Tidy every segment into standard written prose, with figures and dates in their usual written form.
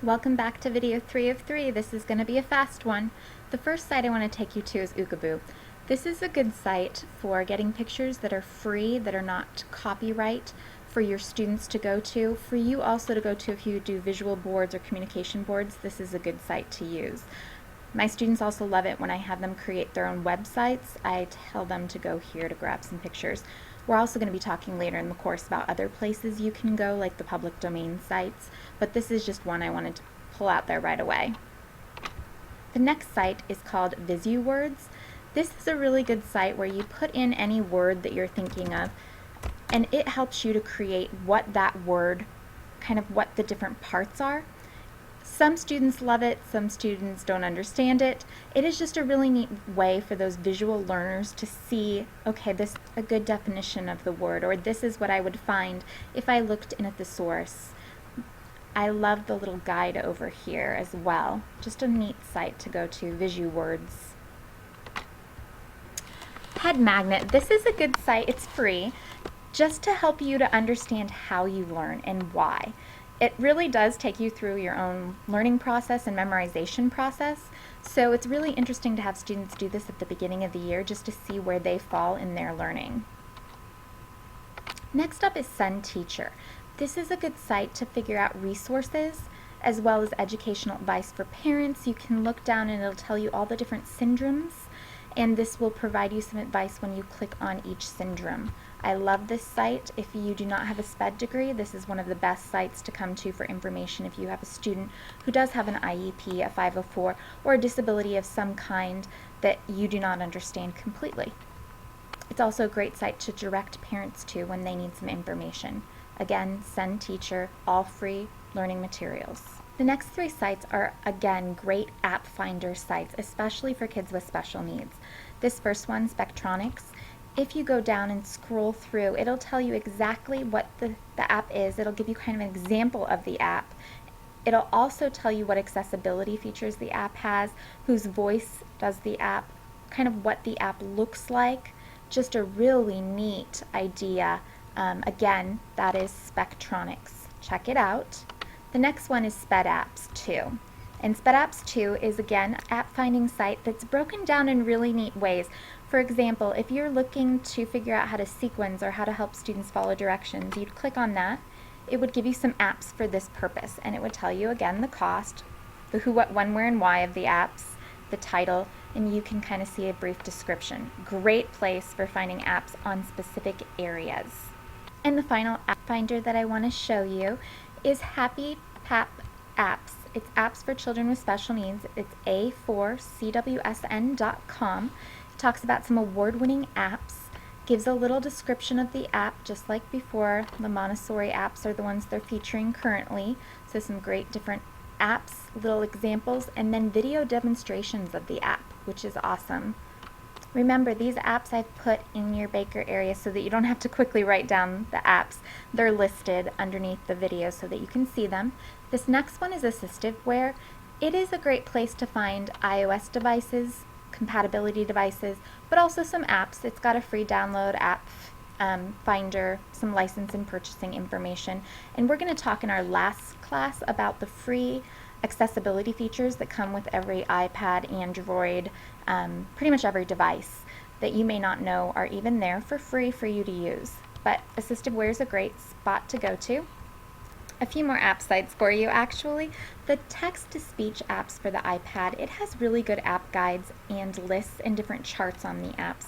Welcome back to video 3 of 3. This is going to be a fast one. The first site I want to take you to is Ookaboo. This is a good site for getting pictures that are free, that are not copyright, for your students to go to. For you also to go to if you do visual boards or communication boards, this is a good site to use. My students also love it when I have them create their own websites. I tell them to go here to grab some pictures. We're also going to be talking later in the course about other places you can go, like the public domain sites, but this is just one I wanted to pull out there right away. The next site is called VisuWords. This is a really good site where you put in any word that you're thinking of, and it helps you to create what that word, kind of what the different parts are. Some students love it, some students don't understand it. It is just a really neat way for those visual learners to see, okay, this is a good definition of the word, or this is what I would find if I looked in at the source. I love the little guide over here as well. Just a neat site to go to, VisuWords. Head Magnet. This is a good site, it's free, just to help you to understand how you learn and why. It really does take you through your own learning process and memorization process, so it's really interesting to have students do this at the beginning of the year just to see where they fall in their learning. Next up is SendTeacher. This is a good site to figure out resources as well as educational advice for parents. You can look down and it'll tell you all the different syndromes, and this will provide you some advice when you click on each syndrome. I love this site. If you do not have a SPED degree, this is one of the best sites to come to for information if you have a student who does have an IEP, a 504, or a disability of some kind that you do not understand completely. It's also a great site to direct parents to when they need some information. Again, SendTeacher, all free learning materials. The next three sites are, again, great app finder sites, especially for kids with special needs. This first one, Spectronics, if you go down and scroll through, it'll tell you exactly what the app is. It'll give you kind of an example of the app. It'll also tell you what accessibility features the app has, whose voice does the app, kind of what the app looks like. Just a really neat idea. Again, that is Spectronics. Check it out. The next one is SpedApps 2. And SpedApps 2 is, again, an app finding site that's broken down in really neat ways. For example, if you're looking to figure out how to sequence or how to help students follow directions, you'd click on that. It would give you some apps for this purpose, and it would tell you, again, the cost, the who, what, when, where, and why of the apps, the title, and you can kind of see a brief description. Great place for finding apps on specific areas. And the final app finder that I want to show you is Happy Pap Apps. It's apps for children with special needs. It's a4cwsn.com. It talks about some award-winning apps, gives a little description of the app, just like before. The Montessori apps are the ones they're featuring currently. So some great different apps, little examples, and then video demonstrations of the app, which is awesome. Remember, these apps I've put in your Baker area so that you don't have to quickly write down the apps. They're listed underneath the video so that you can see them. This next one is AssistiveWare. It is a great place to find iOS devices, compatibility devices, but also some apps. It's got a free download app finder, some license and purchasing information, and we're going to talk in our last class about the free accessibility features that come with every iPad, Android, pretty much every device that you may not know are even there for free for you to use. But AssistiveWare is a great spot to go to. A few more app sites for you, actually. The text-to-speech apps for the iPad, it has really good app guides and lists and different charts on the apps.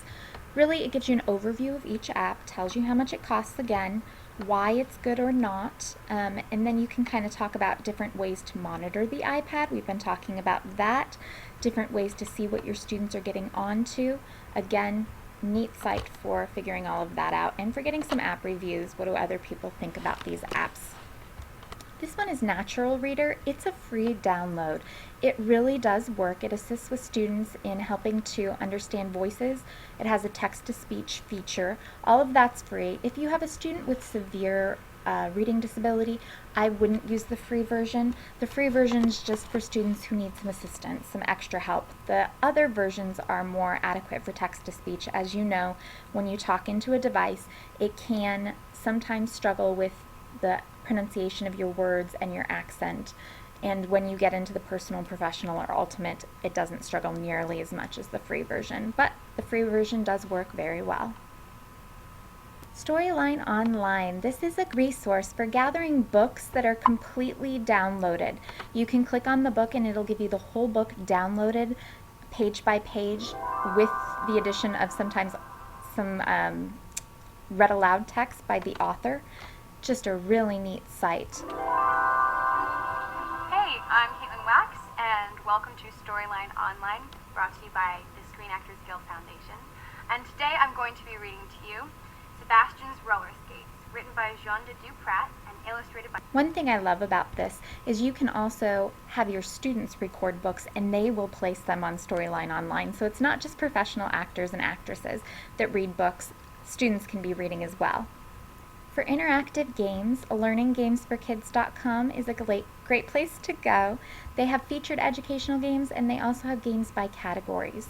Really, it gives you an overview of each app, tells you how much it costs again, why it's good or not, and then you can kind of talk about different ways to monitor the iPad. We've been talking about that, different ways to see what your students are getting onto. Again, neat site for figuring all of that out and for getting some app reviews. What do other people think about these apps? This one is Natural Reader. It's a free download. It really does work. It assists with students in helping to understand voices. It has a text-to-speech feature. All of that's free. If you have a student with severe reading disability, I wouldn't use the free version. The free version is just for students who need some assistance, some extra help. The other versions are more adequate for text-to-speech. As you know, when you talk into a device, it can sometimes struggle with the pronunciation of your words and your accent. And when you get into the personal, professional, or ultimate, it doesn't struggle nearly as much as the free version, but the free version does work very well. Storyline Online. This is a resource for gathering books that are completely downloaded. You can click on the book and it'll give you the whole book downloaded page by page with the addition of sometimes some read aloud text by the author. Just a really neat site. Hey, I'm Caitlin Wax, and welcome to Storyline Online, brought to you by the Screen Actors Guild Foundation. And today I'm going to be reading to you Sebastian's Roller Skates, written by Jean de Duprat and illustrated by... One thing I love about this is you can also have your students record books and they will place them on Storyline Online. So it's not just professional actors and actresses that read books, students can be reading as well. For interactive games, learninggamesforkids.com is a great place to go. They have featured educational games and they also have games by categories.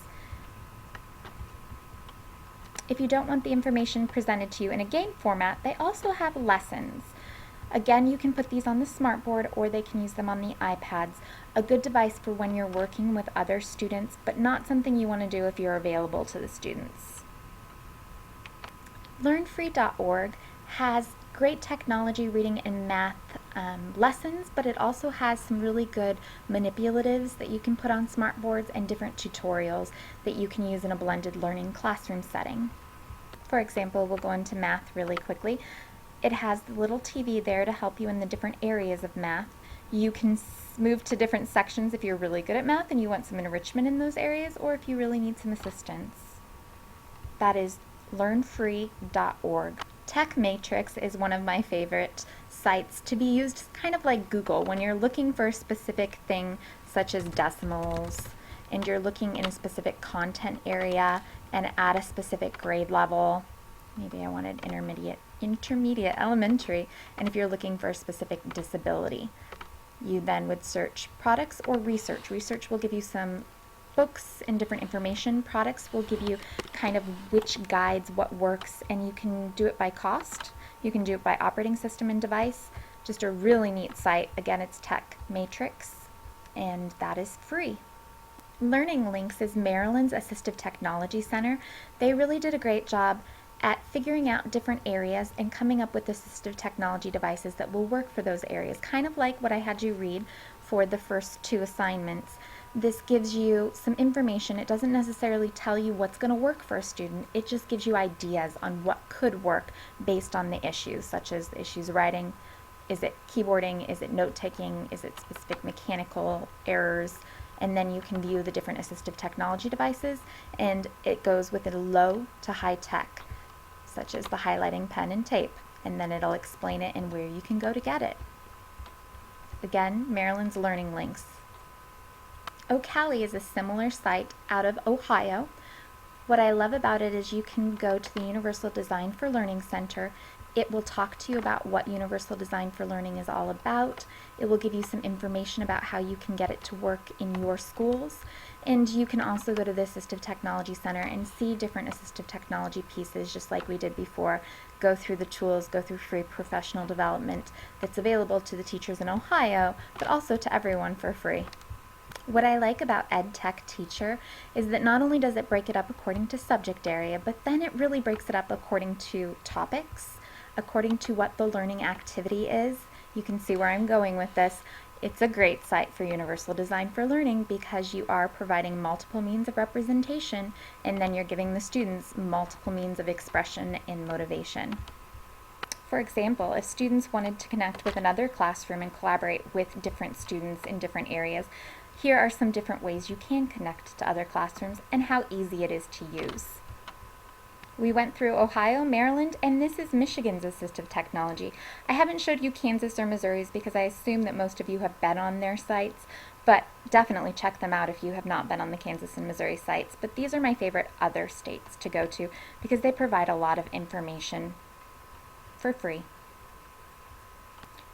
If you don't want the information presented to you in a game format, they also have lessons. Again, you can put these on the smartboard or they can use them on the iPads. A good device for when you're working with other students, but not something you want to do if you're available to the students. LearnFree.org has great technology reading and math lessons, but it also has some really good manipulatives that you can put on smartboards and different tutorials that you can use in a blended learning classroom setting. For example, we'll go into math really quickly. It has the little TV there to help you in the different areas of math. You can move to different sections if you're really good at math and you want some enrichment in those areas, or if you really need some assistance. That is learnfree.org. Tech Matrix is one of my favorite sites to be used kind of like Google when you're looking for a specific thing such as decimals and you're looking in a specific content area and at a specific grade level. Maybe I wanted intermediate, elementary, and if you're looking for a specific disability, you then would search products or research. Research will give you some books and different information. Products will give you kind of which guides, what works, and you can do it by cost. You can do it by operating system and device. Just a really neat site. Again, it's Tech Matrix, and that is free. Learning Links is Maryland's Assistive Technology Center. They really did a great job at figuring out different areas and coming up with assistive technology devices that will work for those areas, kind of like what I had you read for the first two assignments. This gives you some information. It doesn't necessarily tell you what's going to work for a student. It just gives you ideas on what could work based on the issues, such as the issues writing. Is it keyboarding? Is it note-taking? Is it specific mechanical errors? And then you can view the different assistive technology devices, and it goes with a low to high tech, such as the highlighting pen and tape, and then it'll explain it and where you can go to get it. Again, Maryland's Learning Links. Ocali is a similar site out of Ohio. What I love about it is you can go to the Universal Design for Learning Center. It will talk to you about what Universal Design for Learning is all about. It will give you some information about how you can get it to work in your schools. And you can also go to the Assistive Technology Center and see different assistive technology pieces, just like we did before. Go through the tools, go through free professional development that's available to the teachers in Ohio, but also to everyone for free. What I like about EdTech Teacher is that not only does it break it up according to subject area, but then it really breaks it up according to topics, according to what the learning activity is. You can see where I'm going with this. It's a great site for Universal Design for Learning because you are providing multiple means of representation, and then you're giving the students multiple means of expression and motivation. For example, if students wanted to connect with another classroom and collaborate with different students in different areas, here are some different ways you can connect to other classrooms and how easy it is to use. We went through Ohio, Maryland, and this is Michigan's assistive technology. I haven't showed you Kansas or Missouri's because I assume that most of you have been on their sites, but definitely check them out if you have not been on the Kansas and Missouri sites. But these are my favorite other states to go to because they provide a lot of information for free.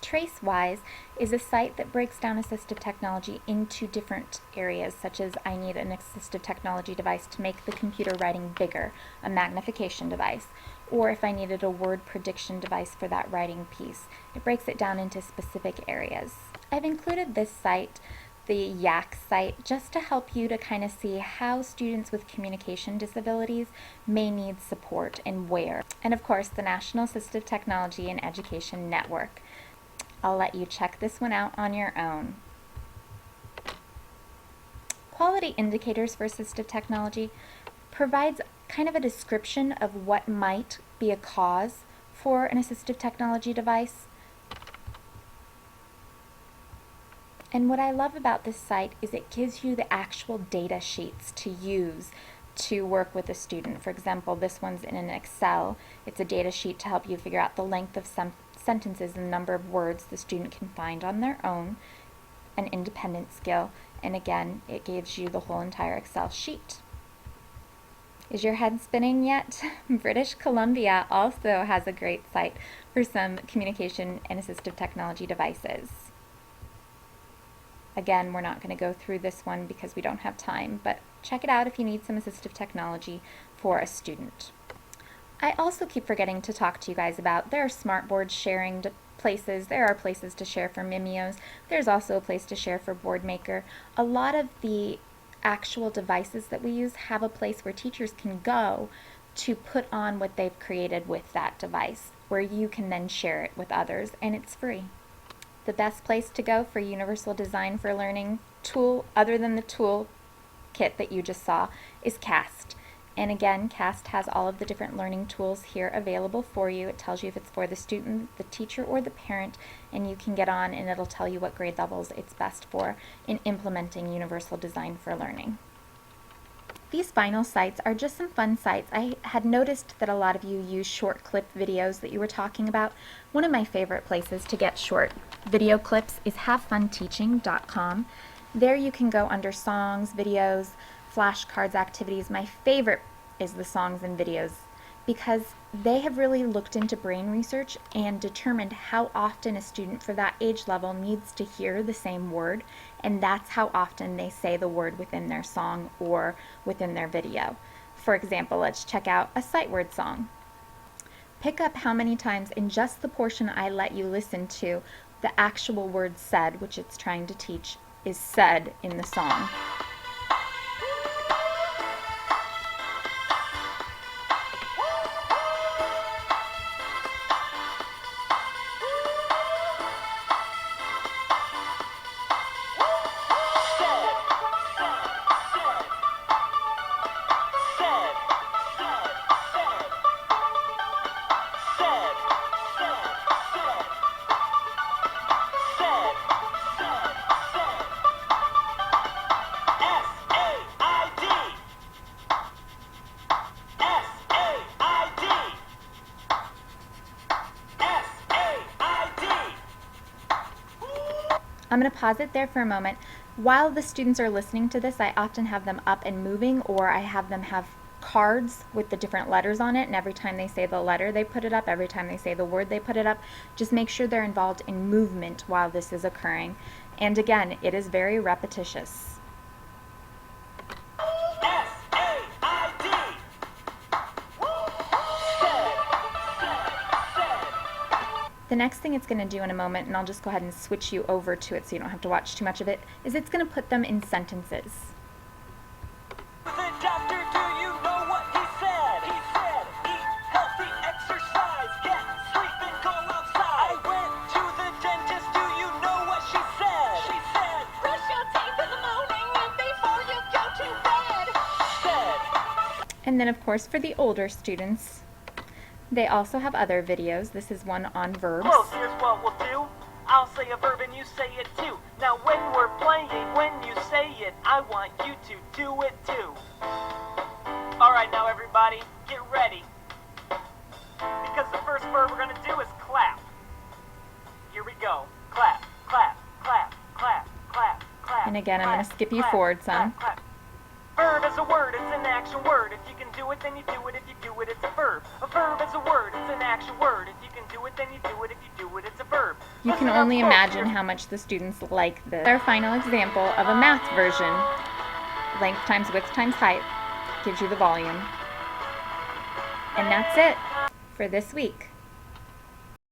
TraceWise is a site that breaks down assistive technology into different areas, such as I need an assistive technology device to make the computer writing bigger, a magnification device, or if I needed a word prediction device for that writing piece. It breaks it down into specific areas. I've included this site, the YAC site, just to help you to kind of see how students with communication disabilities may need support and where. And of course, the National Assistive Technology in Education Network. I'll let you check this one out on your own. Quality Indicators for Assistive Technology provides kind of a description of what might be a cause for an assistive technology device. And what I love about this site is it gives you the actual data sheets to use to work with a student. For example, this one's in an Excel. It's a data sheet to help you figure out the length of some sentences and the number of words the student can find on their own, an independent skill, and again, it gives you the whole entire Excel sheet. Is your head spinning yet? British Columbia also has a great site for some communication and assistive technology devices. Again, we're not going to go through this one because we don't have time, but check it out if you need some assistive technology for a student. I also keep forgetting to talk to you guys about there are smartboard sharing places. There are places to share for Mimios. There's also a place to share for Boardmaker. A lot of the actual devices that we use have a place where teachers can go to put on what they've created with that device, where you can then share it with others, and it's free. The best place to go for Universal Design for Learning tool, other than the tool kit that you just saw, is CAST. And again, CAST has all of the different learning tools here available for you. It tells you if it's for the student, the teacher, or the parent, and you can get on and it'll tell you what grade levels it's best for in implementing Universal Design for Learning. These final sites are just some fun sites. I had noticed that a lot of you use short clip videos that you were talking about. One of my favorite places to get short video clips is havefunteaching.com. There you can go under songs, videos, flashcards, activities. My favorite is the songs and videos because they have really looked into brain research and determined how often a student for that age level needs to hear the same word, and that's how often they say the word within their song or within their video. For example, let's check out a sight word song. Pick up how many times in just the portion I let you listen to the actual word said, which it's trying to teach, is said in the song. I'm going to pause it there for a moment. While the students are listening to this, I often have them up and moving, or I have them have cards with the different letters on it, and every time they say the letter they put it up, every time they say the word they put it up. Just make sure they're involved in movement while this is occurring. And again, it is very repetitious. The next thing it's going to do in a moment, and I'll just go ahead and switch you over to it so you don't have to watch too much of it, is it's going to put them in sentences. The doctor, do you know what he said? He said, eat healthy, exercise, get sleep and go outside. I went to the dentist, do you know what she said? She said, brush your teeth in the morning and before you go to bed. Said. And then of course for the older students, they also have other videos. This is one on verbs. Well, here's what we'll do. I'll say a verb and you say it too. Now when we're playing, when you say it, I want you to do it too. Alright, now everybody, get ready. Because the first verb we're going to do is clap. Here we go. Clap, clap, clap, clap, clap, clap. And again, I'm going to clap, skip you clap, forward some. clap, clap. Verb is a word, it's an action word. If you can do it, then you do it. If you do it, it's a verb. A verb is a word, it's an action word. If you can do it, then you do it. If you do it, it's a verb. You can only imagine how much the students like this. Our final example of a math version, length times width times height, gives you the volume. And that's it for this week.